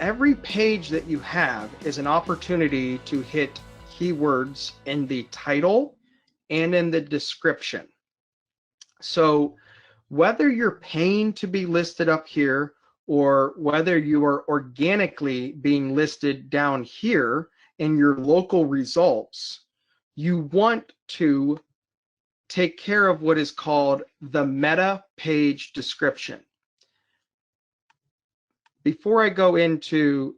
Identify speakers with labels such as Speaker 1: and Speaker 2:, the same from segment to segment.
Speaker 1: every page that you have is an opportunity to hit keywords in the title and in the description. So whether you're paying to be listed up here or whether you are organically being listed down here in your local results, you want to take care of what is called the meta page description. Before I go into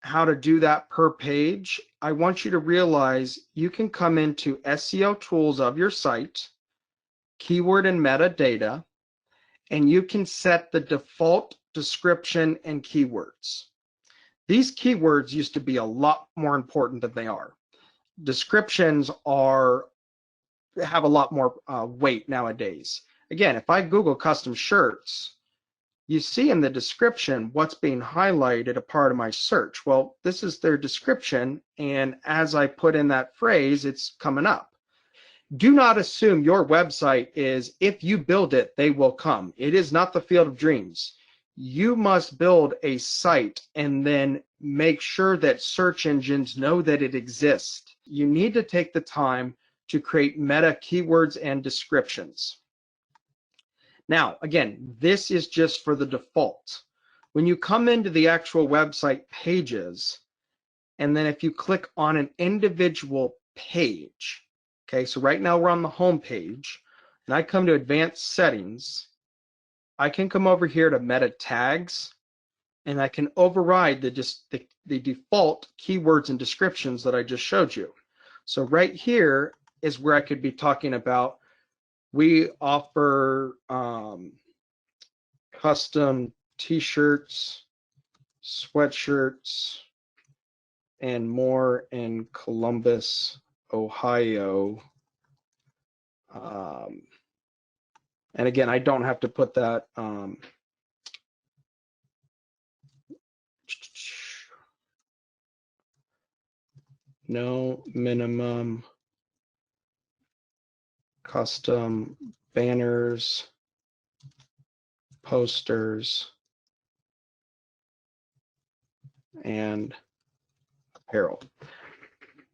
Speaker 1: how to do that per page, I want you to realize you can come into SEO tools of your site, keyword and metadata, and you can set the default description and keywords. These keywords used to be a lot more important than they are. Descriptions have a lot more weight nowadays. Again, if I Google custom shirts, you see in the description what's being highlighted a part of my search. Well, this is their description, and as I put in that phrase, it's coming up. Do not assume your website is, if you build it, they will come. It is not the field of dreams. You must build a site and then make sure that search engines know that it exists. You need to take the time to create meta keywords and descriptions. Now, again, this is just for the default. When you come into the actual website pages, and then if you click on an individual page, okay, so right now we're on the home page, and I come to advanced settings, I can come over here to meta tags, and I can override the default keywords and descriptions that I just showed you. So right here is where I could be talking about, we offer custom t-shirts, sweatshirts, and more in Columbus, Ohio. And again, I don't have to put that. No minimum custom banners, posters, and apparel.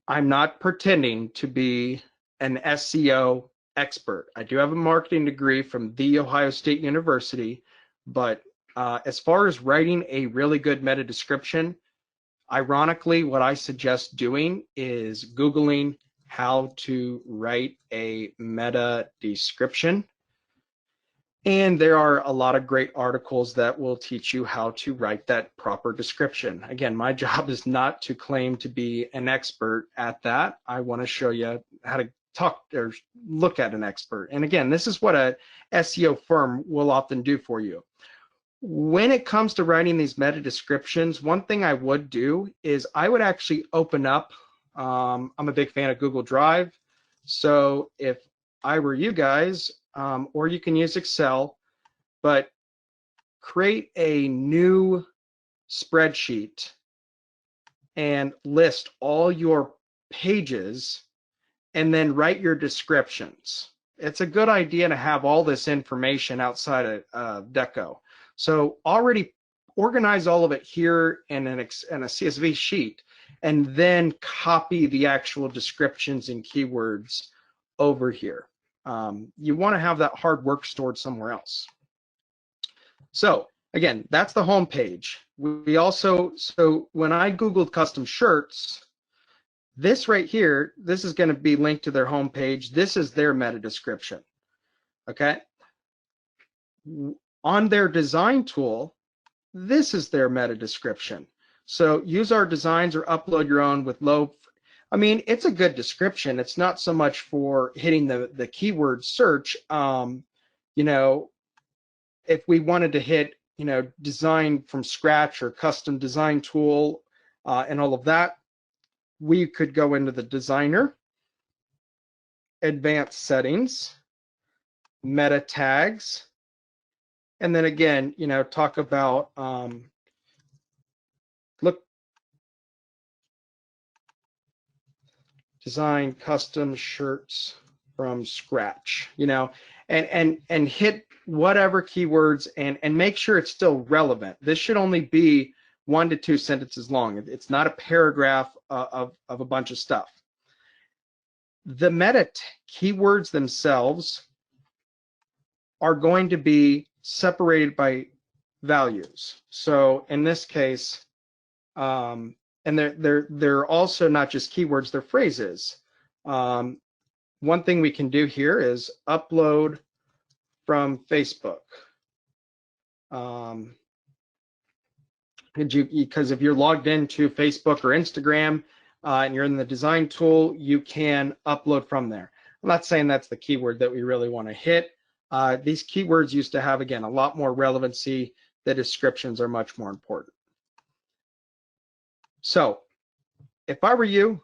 Speaker 1: I'm not pretending to be an SEO expert. I do have a marketing degree from The Ohio State University, but as far as writing a really good meta description, ironically, what I suggest doing is Googling how to write a meta description. And there are a lot of great articles that will teach you how to write that proper description. Again, my job is not to claim to be an expert at that. I want to show you how to talk or look at an expert. And again, this is what a SEO firm will often do for you. When it comes to writing these meta descriptions, one thing I would do is I would actually open up, I'm a big fan of Google Drive. So if I were you guys, or you can use Excel, but create a new spreadsheet and list all your pages and then write your descriptions. It's a good idea to have all this information outside of Deco. So already organize all of it here in a CSV sheet, and then copy the actual descriptions and keywords over here. You want to have that hard work stored somewhere else. So again, that's the home page. We also, so when I Googled custom shirts, this right here, this is going to be linked to their home page. This is their meta description. Okay. On their design tool, this is their meta description. So use our designs or upload your own with low. I mean, it's a good description. It's not so much for hitting the keyword search. You know, if we wanted to hit, you know, design from scratch or custom design tool and all of that, we could go into the designer, advanced settings, meta tags, and then again, you know, talk about look, design custom shirts from scratch, you know, and hit whatever keywords and make sure it's still relevant. This should only be 1 to 2 sentences long. It's not a paragraph of a bunch of stuff. The meta keywords themselves are going to be separated by values. So in this case, and they're also not just keywords, they're phrases. One thing we can do here is upload from Facebook. Because if you're logged into Facebook or Instagram and you're in the design tool, you can upload from there. I'm not saying that's the keyword that we really want to hit. These keywords used to have, again, a lot more relevancy. The descriptions are much more important. So if I were you,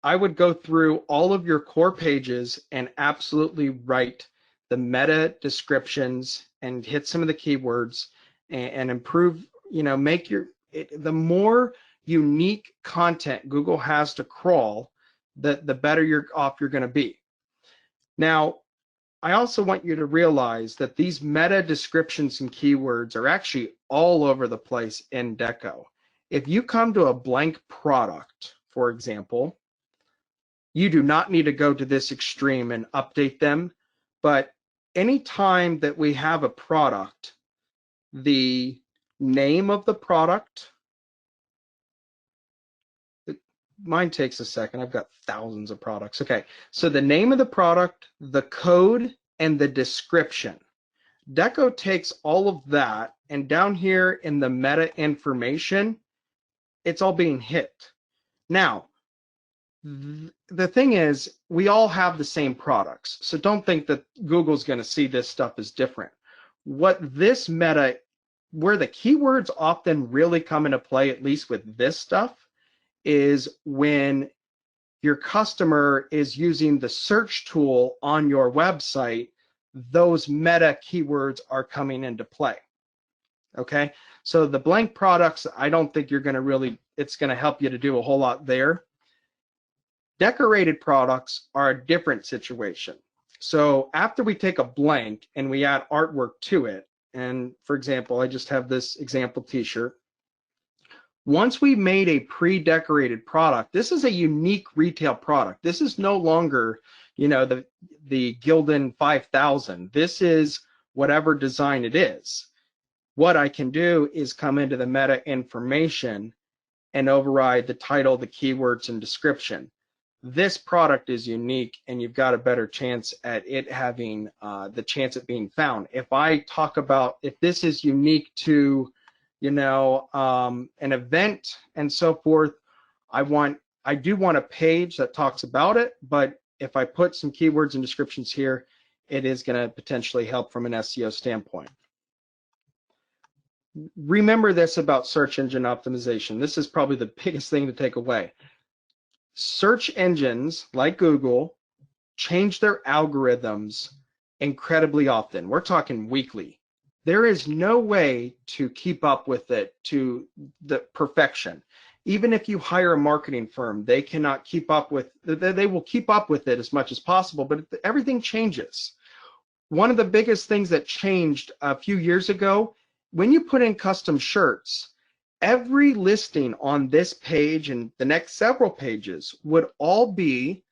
Speaker 1: I would go through all of your core pages and absolutely write the meta descriptions and hit some of the keywords and improve, make the more unique content Google has to crawl, the better you're going to be. Now, I also want you to realize that these meta descriptions and keywords are actually all over the place in Deco. If you come to a blank product, for example, you do not need to go to this extreme and update them, but anytime that we have a product, the name of the product, mine takes a second, I've got thousands of products. Okay, so the name of the product, the code, and the description. Deco takes all of that, and down here in the meta information, it's all being hit. Now, the thing is, we all have the same products, so don't think that Google's going to see this stuff as different. What this meta, where the keywords often really come into play, at least with this stuff, is when your customer is using the search tool on your website, those meta keywords are coming into play. Okay, so the blank products, I don't think you're going to really, it's going to help you to do a whole lot there. Decorated products are a different situation. So after we take a blank and we add artwork to it, and for example, I just have this example t-shirt. Once we made a pre-decorated product, this is a unique retail product. This is no longer, the Gildan 5000. This is whatever design it is. What I can do is come into the meta information and override the title, the keywords, and description. This product is unique, and you've got a better chance at it having the chance at being found. If I talk about, if this is unique to, an event and so forth, I do want a page that talks about it, but if I put some keywords and descriptions here, it is going to potentially help from an SEO standpoint. Remember this about search engine optimization. This is probably the biggest thing to take away. Search engines like Google change their algorithms incredibly often. We're talking weekly. There is no way to keep up with it to the perfection. Even if you hire a marketing firm, they cannot keep up with, they will keep up with it as much as possible, but everything changes. One of the biggest things that changed a few years ago, when you put in custom shirts, every listing on this page and the next several pages would all be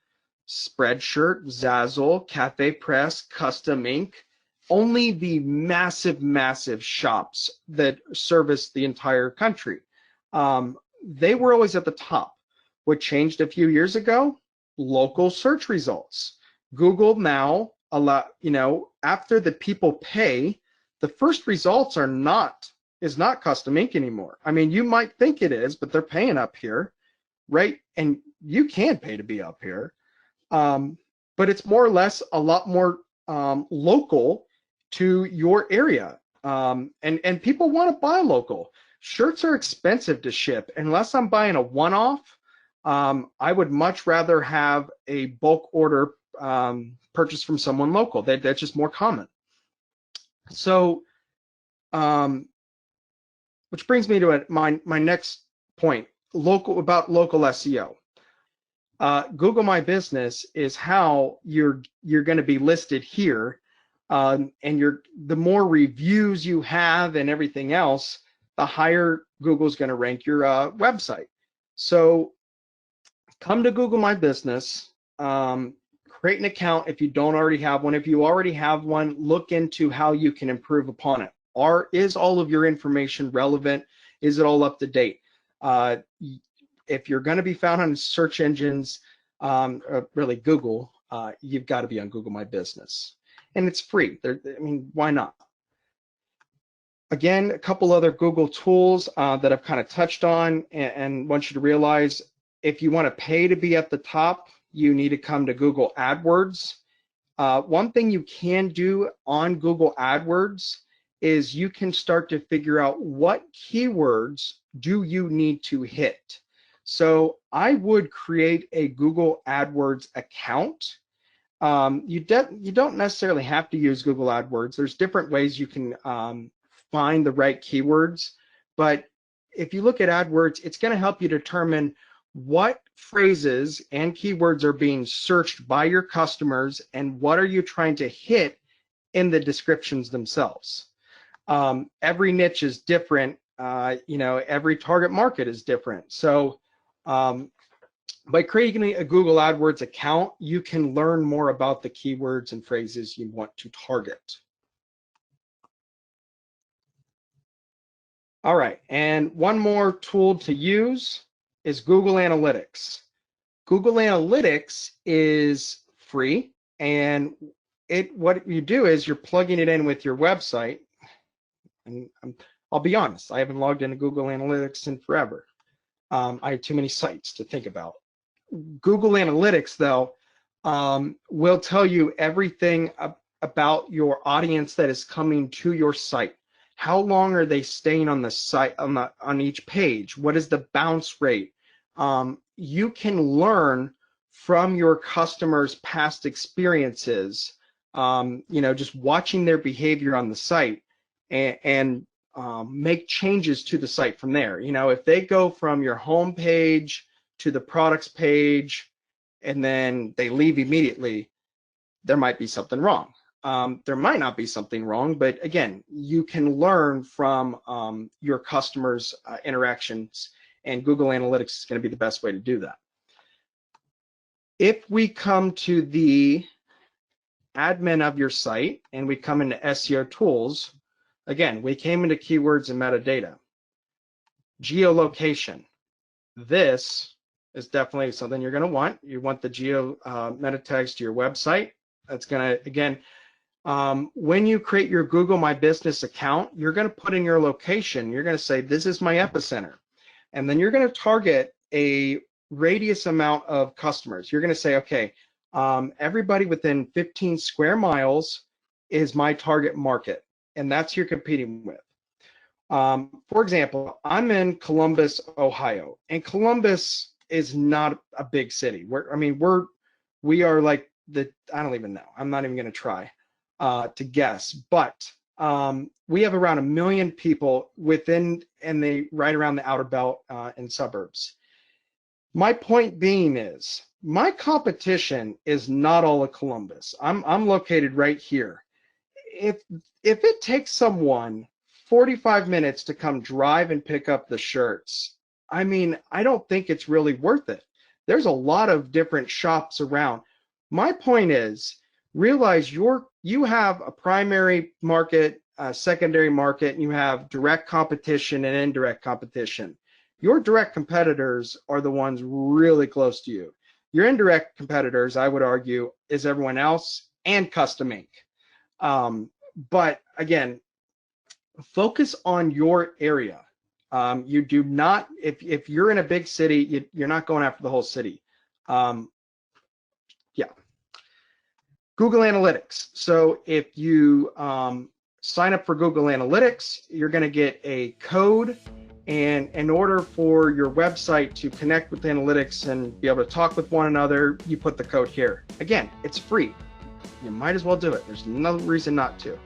Speaker 1: Spreadshirt, Zazzle, Cafe Press, Custom Ink, only the massive shops that service the entire country. They were always at the top. What changed a few years ago? Local search results. Google now after the people pay, the first results is not Custom Ink anymore. I mean, you might think it is, but they're paying up here, right? And you can pay to be up here. But it's more or less a lot more local to your area. And people want to buy local. Shirts are expensive to ship. Unless I'm buying a one-off, I would much rather have a bulk order purchase from someone local. That's just more common. So, which brings me to my next point, about local SEO. Google My Business is how you're going to be listed here, and the more reviews you have and everything else, the higher Google's going to rank your website. So come to Google My Business, create an account if you don't already have one. If you already have one, look into how you can improve upon it. Is all of your information relevant? Is it all up to date? If you're going to be found on search engines, really Google, you've got to be on Google My Business. And it's free. I mean, why not? Again, a couple other Google tools that I've kind of touched on and want you to realize, if you want to pay to be at the top, you need to come to Google AdWords. One thing you can do on Google AdWords is you can start to figure out what keywords do you need to hit. So I would create a Google AdWords account. You don't necessarily have to use Google AdWords. There's different ways you can find the right keywords, but if you look at AdWords, it's going to help you determine what phrases and keywords are being searched by your customers and what are you trying to hit in the descriptions themselves. Every niche is different. Every target market is different. So by creating a Google AdWords account, you can learn more about the keywords and phrases you want to target. All right, and one more tool to use is Google Analytics. Google Analytics is free, and what you do is you're plugging it in with your website. And I'll be honest, I haven't logged into Google Analytics in forever. I have too many sites to think about. Google Analytics, though, will tell you everything about your audience that is coming to your site. How long are they staying on the site, on each page? What is the bounce rate? You can learn from your customers' past experiences, just watching their behavior on the site and make changes to the site from there. If they go from your home page to the products page and then they leave immediately, there might be something wrong. There might not be something wrong, but again, you can learn from your customers' interactions, and Google Analytics is going to be the best way to do that. If we come to the admin of your site and we come into SEO tools, again, we came into keywords and metadata. Geolocation. This is definitely something you're going to want. You want the geo meta tags to your website. That's going to, again, when you create your Google My Business account, you're going to put in your location. You're going to say, this is my epicenter. And then you're going to target a radius amount of customers. You're going to say, okay, everybody within 15 square miles is my target market. And that's who you're competing with. For example, I'm in Columbus, Ohio, and Columbus is not a big city. We are like I don't even know. I'm not even going to try to guess, but we have around 1 million people within, and they right around the outer belt and suburbs. My point being is, my competition is not all of Columbus. I'm located right here. If it takes someone 45 minutes to come drive and pick up the shirts, I don't think it's really worth it. There's a lot of different shops around. My point is, realize you have a primary market, a secondary market, and you have direct competition and indirect competition. Your direct competitors are the ones really close to you. Your indirect competitors, I would argue, is everyone else and Custom Ink. But again, focus on your area. You do not, if you're in a big city, you're not going after the whole city. Yeah. Google Analytics. So if you sign up for Google Analytics, you're going to get a code. And in order for your website to connect with analytics and be able to talk with one another, you put the code here. Again, it's free. You might as well do it. There's no reason not to.